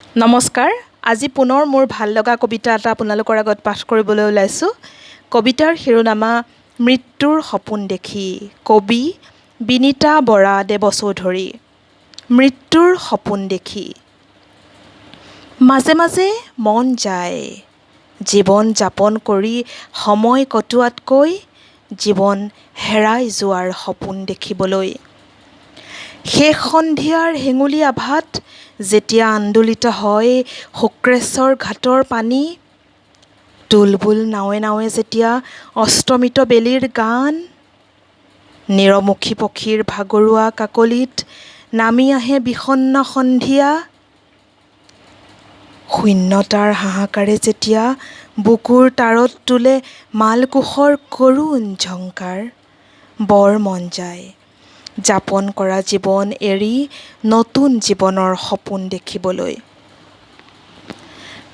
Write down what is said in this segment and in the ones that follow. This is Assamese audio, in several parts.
নমস্কাৰ। আজি পুনৰ মোৰ ভাল লগা কবিতা এটা আপোনালোকৰ আগত পাঠ কৰিবলৈ ওলাইছোঁ। কবিতাৰ শিৰোনামা মৃত্যুৰ সপোন দেখি। কবি বিনীতা বৰা দেৱচৌধুৰী। মৃত্যুৰ সপোন দেখি। মাজে মাজে মন যায় জীৱন যাপন কৰি সময় কটোৱাতকৈ জীৱন হেৰাই যোৱাৰ সপোন দেখিবলৈ। শেষ সন্ধিয়াৰ হেঙুলী আভাত যেতিয়া আন্দোলিত হয় শুক্ৰেশ্বৰ ঘাটৰ পানী, তুলবুল নাৱে নাৱে যেতিয়া অস্তমিত বেলিৰ গান, নিৰমুখী পক্ষীৰ ভাগৰুৱা কাকলিত নামি আহে বিষণ্ণ সন্ধিয়া, শূন্যতাৰ হাহাকাৰে যেতিয়া বুকুৰ তাৰত তোলে মালকোষৰ কৰুণ ঝংকাৰ, বৰ মন যায় যাপন কৰা জীৱন এৰি নতুন জীৱনৰ সপোন দেখিবলৈ।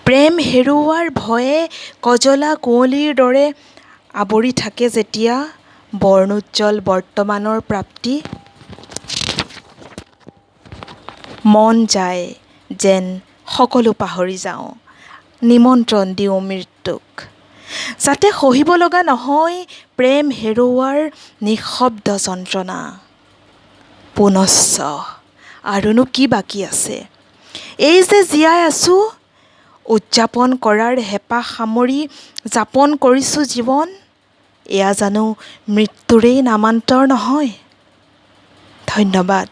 প্ৰেম হেৰুওৱাৰ ভয়ে কজলা কুঁৱলীৰ দৰে আৱৰি থাকে যেতিয়া বৰ্ণোজ্জ্বল বৰ্তমানৰ প্ৰাপ্তি, মন যায় যেন সকলো পাহৰি যাওঁ, নিমন্ত্ৰণ দিওঁ মৃত্যুক, যাতে সহিব লগা নহয় প্ৰেম হেৰুওৱাৰ নিঃশব্দ যন্ত্ৰণা। পুনশ্চ আৰুনো কি বাকী আছে, এই যে জীয়াই আছোঁ, উদযাপন কৰাৰ হেঁপাহ সামৰি যাপন কৰিছোঁ জীৱন, এয়া জানো মৃত্যুৰেই নামান্তৰ নহয়? ধন্যবাদ।